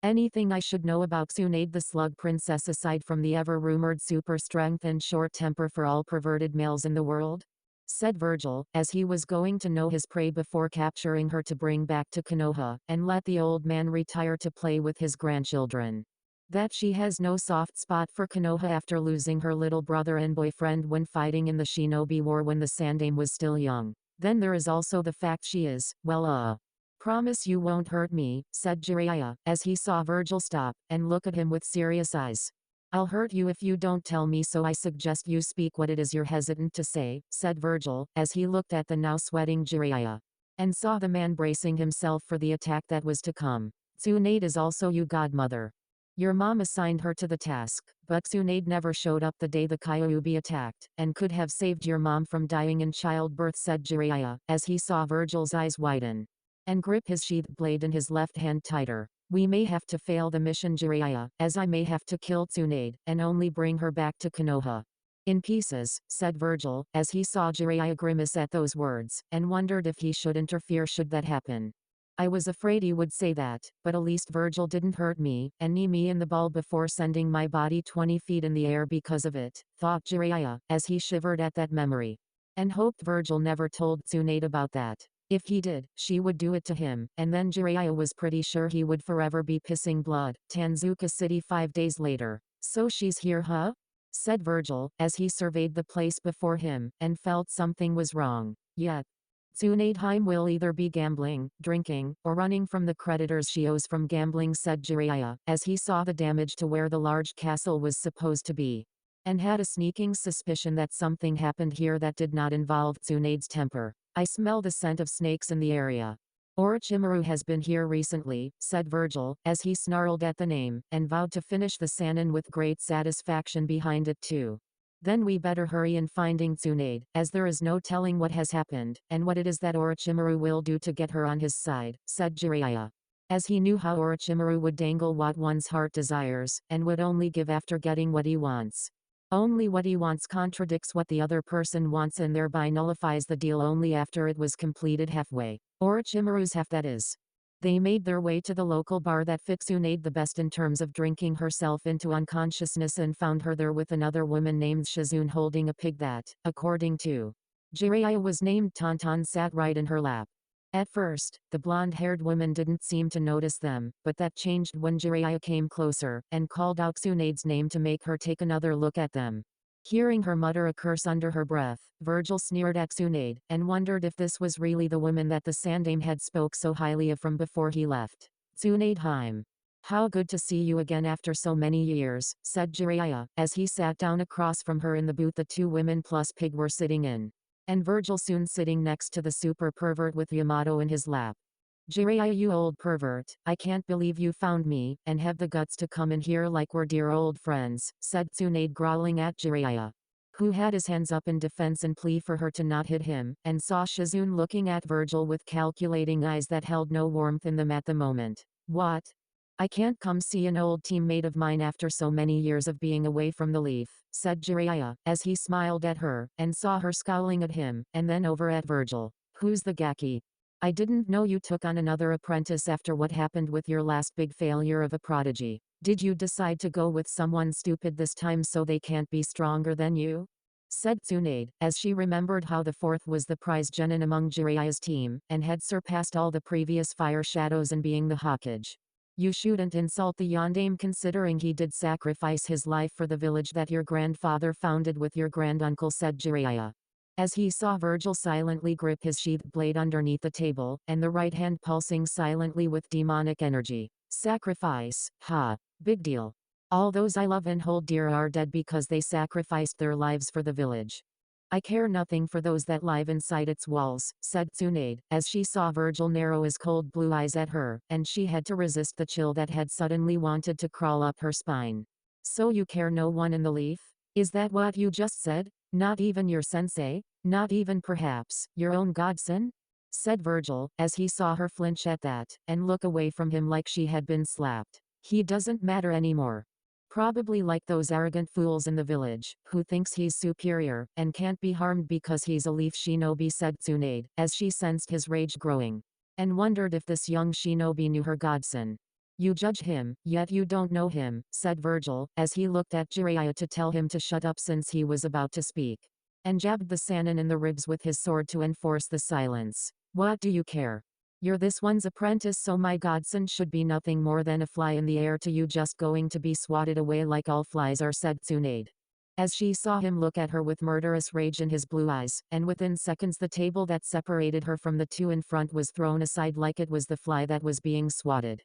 Anything I should know about Tsunade the Slug Princess aside from the ever-rumored super strength and short temper for all perverted males in the world? Said Vergil, as he was going to know his prey before capturing her to bring back to Konoha, and let the old man retire to play with his grandchildren. That she has no soft spot for Konoha after losing her little brother and boyfriend when fighting in the Shinobi War when the Sandaime was still young. Then there is also the fact she is, well promise you won't hurt me, said Jiraiya, as he saw Vergil stop, and look at him with serious eyes. I'll hurt you if you don't tell me, so I suggest you speak what it is you're hesitant to say, said Vergil, as he looked at the now sweating Jiraiya. And saw the man bracing himself for the attack that was to come. Tsunade is also your godmother. Your mom assigned her to the task, but Tsunade never showed up the day the Kyuubi attacked, and could have saved your mom from dying in childbirth, said Jiraiya, as he saw Vergil's eyes widen. And grip his sheathed blade in his left hand tighter. We may have to fail the mission, Jiraiya, as I may have to kill Tsunade, and only bring her back to Konoha. In pieces, said Vergil, as he saw Jiraiya grimace at those words, and wondered if he should interfere should that happen. I was afraid he would say that, but at least Vergil didn't hurt me, and knee me in the ball before sending my body 20 feet in the air because of it, thought Jiraiya, as he shivered at that memory. And hoped Vergil never told Tsunade about that. If he did, she would do it to him, and then Jiraiya was pretty sure he would forever be pissing blood. Tanzuka City 5 days later. So she's here, huh? Said Vergil, as he surveyed the place before him, and felt something was wrong. Yet. Tsunadeheim will either be gambling, drinking, or running from the creditors she owes from gambling, said Jiraiya, as he saw the damage to where the large castle was supposed to be. And had a sneaking suspicion that something happened here that did not involve Tsunade's temper. I smell the scent of snakes in the area. Orochimaru has been here recently, said Vergil, as he snarled at the name, and vowed to finish the Sannin with great satisfaction behind it too. Then we better hurry in finding Tsunade, as there is no telling what has happened, and what it is that Orochimaru will do to get her on his side, said Jiraiya. As he knew how Orochimaru would dangle what one's heart desires, and would only give after getting what he wants. Only what he wants contradicts what the other person wants and thereby nullifies the deal only after it was completed halfway. Orochimaru's half, that is. They made their way to the local bar that fit Tsunade the best in terms of drinking herself into unconsciousness and found her there with another woman named Shizune holding a pig that, according to Jiraiya, was named Tonton, sat right in her lap. At first, the blonde-haired woman didn't seem to notice them, but that changed when Jiraiya came closer, and called out Tsunade's name to make her take another look at them. Hearing her mutter a curse under her breath, Vergil sneered at Tsunade, and wondered if this was really the woman that the Sandaime had spoke so highly of from before he left. Tsunadeheim. How good to see you again after so many years, said Jiraiya, as he sat down across from her in the booth the two women plus pig were sitting in. And Vergil soon sitting next to the super pervert with Yamato in his lap. Jiraiya, you old pervert, I can't believe you found me, and have the guts to come in here like we're dear old friends, said Tsunade growling at Jiraiya, who had his hands up in defense and plea for her to not hit him, and saw Shizune looking at Vergil with calculating eyes that held no warmth in them at the moment. What? I can't come see an old teammate of mine after so many years of being away from the leaf, said Jiraiya, as he smiled at her, and saw her scowling at him, and then over at Vergil. Who's the Gaki? I didn't know you took on another apprentice after what happened with your last big failure of a prodigy. Did you decide to go with someone stupid this time so they can't be stronger than you? Said Tsunade, as she remembered how the fourth was the prize genin among Jiraiya's team, and had surpassed all the previous fire shadows in being the Hokage. You shouldn't insult the Yondaime considering he did sacrifice his life for the village that your grandfather founded with your granduncle, said Jiraiya. As he saw Vergil silently grip his sheathed blade underneath the table, and the right hand pulsing silently with demonic energy. Sacrifice, ha. Big deal. All those I love and hold dear are dead because they sacrificed their lives for the village. I care nothing for those that live inside its walls, said Tsunade, as she saw Vergil narrow his cold blue eyes at her, and she had to resist the chill that had suddenly wanted to crawl up her spine. So you care no one in the leaf? Is that what you just said? Not even your sensei? Not even perhaps, your own godson? Said Vergil, as he saw her flinch at that, and look away from him like she had been slapped. He doesn't matter anymore. Probably like those arrogant fools in the village, who thinks he's superior, and can't be harmed because he's a leaf shinobi, said Tsunade, as she sensed his rage growing. And wondered if this young shinobi knew her godson. You judge him, yet you don't know him, said Vergil, as he looked at Jiraiya to tell him to shut up since he was about to speak. And jabbed the Sannin in the ribs with his sword to enforce the silence. What do you care? You're this one's apprentice, so my godson should be nothing more than a fly in the air to you, just going to be swatted away like all flies are, said Tsunade. As she saw him look at her with murderous rage in his blue eyes, and within seconds the table that separated her from the two in front was thrown aside like it was the fly that was being swatted.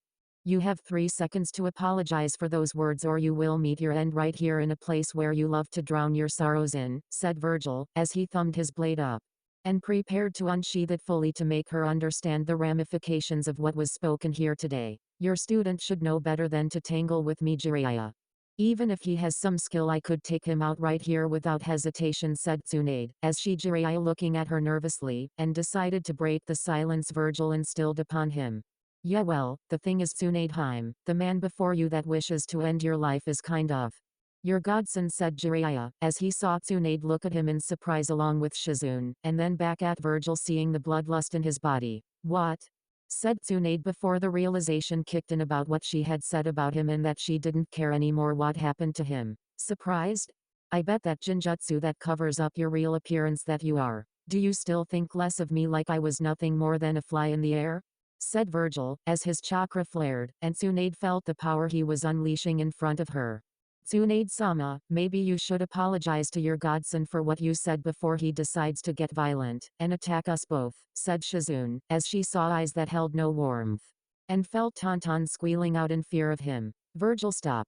You have 3 seconds to apologize for those words, or you will meet your end right here in a place where you love to drown your sorrows in, said Vergil, as he thumbed his blade up and prepared to unsheath it fully to make her understand the ramifications of what was spoken here today. Your student should know better than to tangle with me, Jiraiya. Even if he has some skill, I could take him out right here without hesitation, said Tsunade, as she, Jiraiya looking at her nervously, and decided to break the silence Vergil instilled upon him. Yeah, well, the thing is, Tsunade Heim, the man before you that wishes to end your life is kind of your godson, said Jiraiya, as he saw Tsunade look at him in surprise along with Shizune, and then back at Vergil, seeing the bloodlust in his body. What? Said Tsunade before the realization kicked in about what she had said about him and that she didn't care anymore what happened to him. Surprised? I bet that jinjutsu that covers up your real appearance that you are. Do you still think less of me like I was nothing more than a fly in the air? Said Vergil, as his chakra flared, and Tsunade felt the power he was unleashing in front of her. Tsunade-sama, maybe you should apologize to your godson for what you said before he decides to get violent and attack us both, said Shizune, as she saw eyes that held no warmth. And felt Tauntaun squealing out in fear of him. Vergil, stop.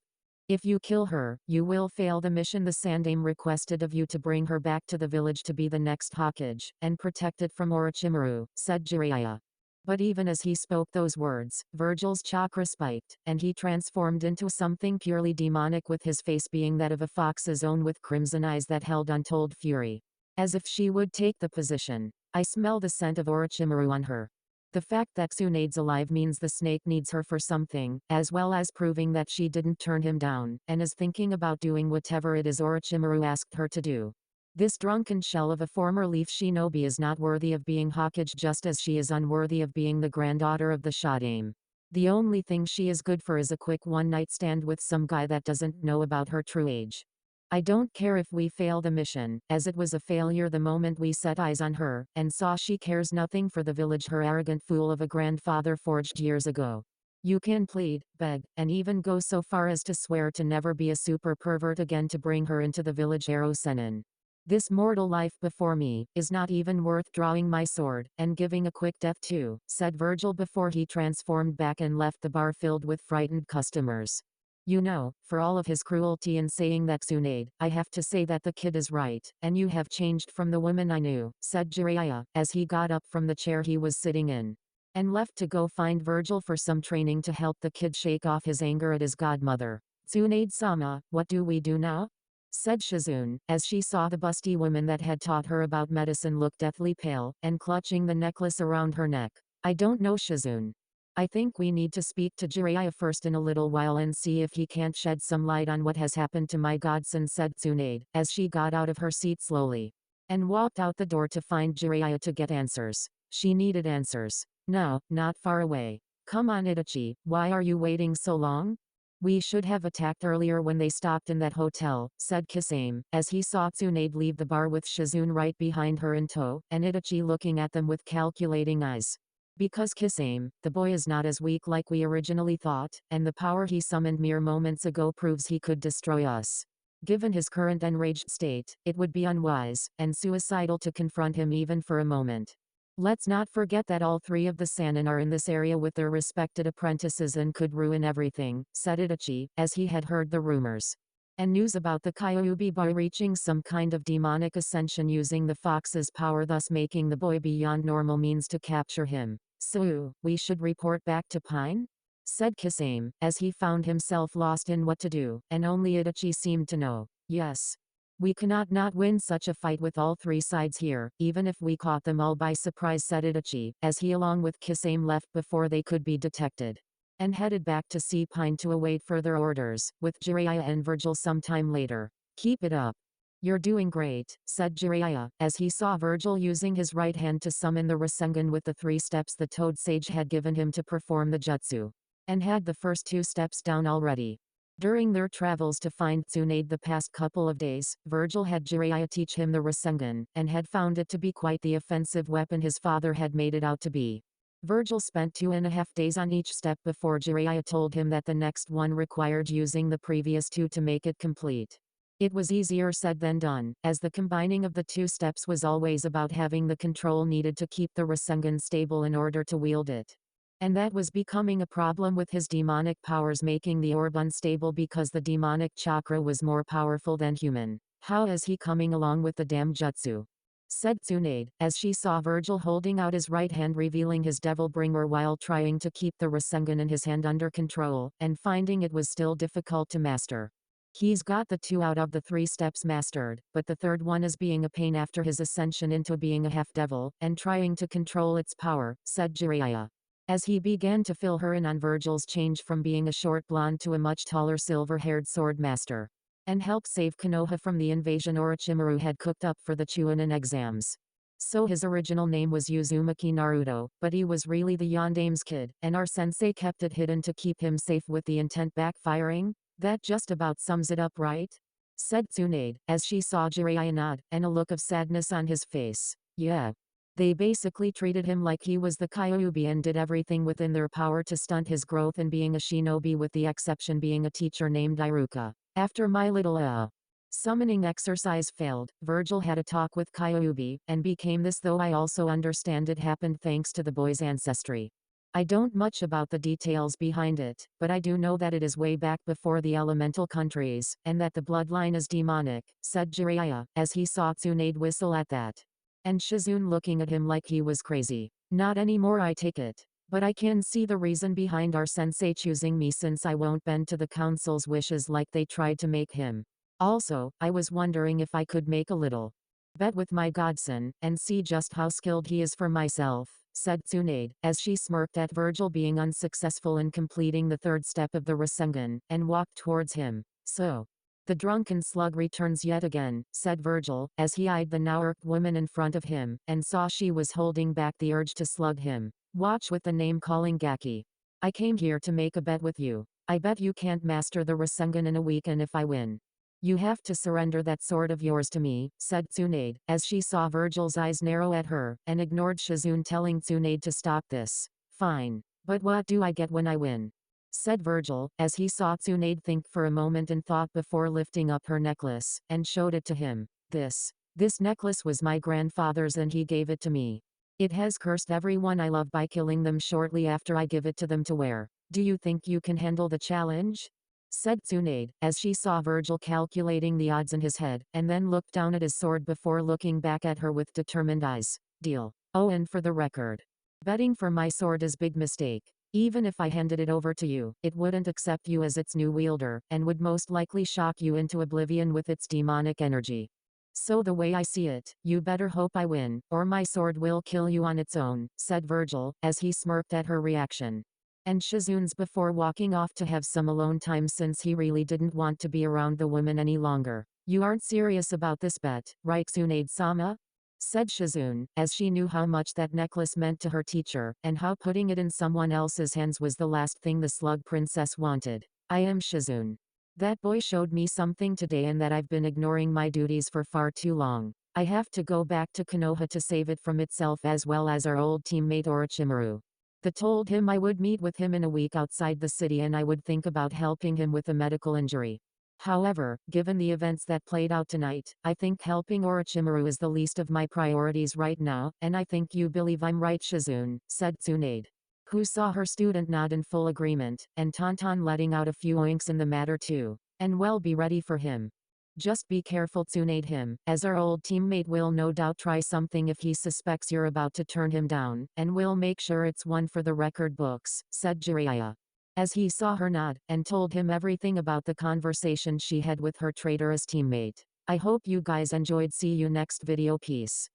If you kill her, you will fail the mission. The Sandaime requested of you to bring her back to the village to be the next Hokage, and protect it from Orochimaru, said Jiraiya. But even as he spoke those words, Vergil's chakra spiked, and he transformed into something purely demonic, with his face being that of a fox's own with crimson eyes that held untold fury. As if she would take the position. I smell the scent of Orochimaru on her. The fact that Tsunade's alive means the snake needs her for something, as well as proving that she didn't turn him down, and is thinking about doing whatever it is Orochimaru asked her to do. This drunken shell of a former leaf shinobi is not worthy of being Hokage, just as she is unworthy of being the granddaughter of the Shodaime. The only thing she is good for is a quick one-night stand with some guy that doesn't know about her true age. I don't care if we fail the mission, as it was a failure the moment we set eyes on her, and saw she cares nothing for the village her arrogant fool of a grandfather forged years ago. You can plead, beg, and even go so far as to swear to never be a super pervert again to bring her into the village Aro Sennin. This mortal life before me is not even worth drawing my sword and giving a quick death to, said Vergil before he transformed back and left the bar filled with frightened customers. You know, for all of his cruelty in saying that, Tsunade, I have to say that the kid is right, and you have changed from the woman I knew, said Jiraiya, as he got up from the chair he was sitting in, and left to go find Vergil for some training to help the kid shake off his anger at his godmother. Tsunade-sama, what do we do now? Said Shizune, as she saw the busty woman that had taught her about medicine look deathly pale, and clutching the necklace around her neck. I don't know, Shizune. I think we need to speak to Jiraiya first in a little while and see if he can't shed some light on what has happened to my godson, said Tsunade, as she got out of her seat slowly, and walked out the door to find Jiraiya to get answers. She needed answers. No, not far away. Come on, Itachi, why are you waiting so long? We should have attacked earlier when they stopped in that hotel, said Kisame, as he saw Tsunade leave the bar with Shizune right behind her in tow, and Itachi looking at them with calculating eyes. Because Kisame, the boy is not as weak like we originally thought, and the power he summoned mere moments ago proves he could destroy us. Given his current enraged state, it would be unwise, and suicidal to confront him even for a moment. Let's not forget that all 3 of the Sannin are in this area with their respected apprentices and could ruin everything, said Itachi, as he had heard the rumors. and news about the Kyuubi boy reaching some kind of demonic ascension using the fox's power, thus making the boy beyond normal means to capture him. So, we should report back to Pine? Said Kisame, as he found himself lost in what to do, and only Itachi seemed to know. Yes. We cannot not win such a fight with all three sides here, even if we caught them all by surprise, said Itachi, as he along with Kisame left before they could be detected. And headed back to Sea Pine to await further orders, with Jiraiya and Vergil sometime later. Keep it up. You're doing great, said Jiraiya, as he saw Vergil using his right hand to summon the Rasengan with the 3 steps the Toad Sage had given him to perform the jutsu. And had the first 2 steps down already. During their travels to find Tsunade the past couple of days, Vergil had Jiraiya teach him the Rasengan, and had found it to be quite the offensive weapon his father had made it out to be. Vergil spent 2.5 days on each step before Jiraiya told him that the next one required using the previous 2 to make it complete. It was easier said than done, as the combining of the 2 steps was always about having the control needed to keep the Rasengan stable in order to wield it. And that was becoming a problem with his demonic powers, making the orb unstable because the demonic chakra was more powerful than human. How is he coming along with the damn jutsu? Said Tsunade, as she saw Vergil holding out his right hand revealing his devil bringer while trying to keep the Rasengan in his hand under control, and finding it was still difficult to master. He's got the 2 out of the 3 steps mastered, but the third one is being a pain after his ascension into being a half-devil, and trying to control its power, said Jiraiya. As he began to fill her in on Vergil's change from being a short blonde to a much taller silver-haired sword master. And helped save Konoha from the invasion Orochimaru had cooked up for the Chunin exams. So his original name was Uzumaki Naruto, but he was really the Yondame's kid, and our sensei kept it hidden to keep him safe with the intent backfiring? That just about sums it up, right? Said Tsunade, as she saw Jiraiya nod, and a look of sadness on his face. Yeah. They basically treated him like he was the Kyuubi and did everything within their power to stunt his growth in being a shinobi, with the exception being a teacher named Iruka. After my little summoning exercise failed, Vergil had a talk with Kyuubi, and became this, though I also understand it happened thanks to the boy's ancestry. I don't much about the details behind it, but I do know that it is way back before the elemental countries, and that the bloodline is demonic, said Jiraiya, as he saw Tsunade whistle at that. And Shizune looking at him like he was crazy. Not anymore, I take it. But I can see the reason behind our sensei choosing me, since I won't bend to the council's wishes like they tried to make him. Also, I was wondering if I could make a little bet with my godson, and see just how skilled he is for myself, said Tsunade, as she smirked at Vergil being unsuccessful in completing the 3rd step of the Rasengan, and walked towards him. So. The drunken slug returns yet again, said Vergil, as he eyed the now irked woman in front of him, and saw she was holding back the urge to slug him. Watch with the name-calling Gaki. I came here to make a bet with you. I bet you can't master the Rasengan in a week, and if I win, you have to surrender that sword of yours to me, said Tsunade, as she saw Vergil's eyes narrow at her, and ignored Shizune telling Tsunade to stop this. Fine. But what do I get when I win? Said Vergil, as he saw Tsunade think for a moment in thought before lifting up her necklace, and showed it to him. This necklace was my grandfather's and he gave it to me. It has cursed everyone I love by killing them shortly after I give it to them to wear. Do you think you can handle the challenge? Said Tsunade, as she saw Vergil calculating the odds in his head, and then looked down at his sword before looking back at her with determined eyes. Deal. Oh, and for the record, betting for my sword is big mistake. Even if I handed it over to you, it wouldn't accept you as its new wielder, and would most likely shock you into oblivion with its demonic energy. So the way I see it, you better hope I win, or my sword will kill you on its own, said Vergil, as he smirked at her reaction. And Shizune's before walking off to have some alone time, since he really didn't want to be around the woman any longer. You aren't serious about this bet, right, Tsunade-sama? Said Shizune, as she knew how much that necklace meant to her teacher, and how putting it in someone else's hands was the last thing the Slug Princess wanted. I am Shizune. That boy showed me something today, and that I've been ignoring my duties for far too long. I have to go back to Konoha to save it from itself, as well as our old teammate Orochimaru. I told him I would meet with him in a week outside the city, and I would think about helping him with a medical injury. However, given the events that played out tonight, I think helping Orochimaru is the least of my priorities right now, and I think you believe I'm right, Shizune, said Tsunade, who saw her student nod in full agreement, and Tauntaun letting out a few oinks in the matter too. And well, be ready for him. Just be careful to nade him, as our old teammate will no doubt try something if he suspects you're about to turn him down, and we'll make sure it's one for the record books, said Jiraiya. As he saw her nod, and told him everything about the conversation she had with her traitorous teammate. I hope you guys enjoyed. See you next video. Peace.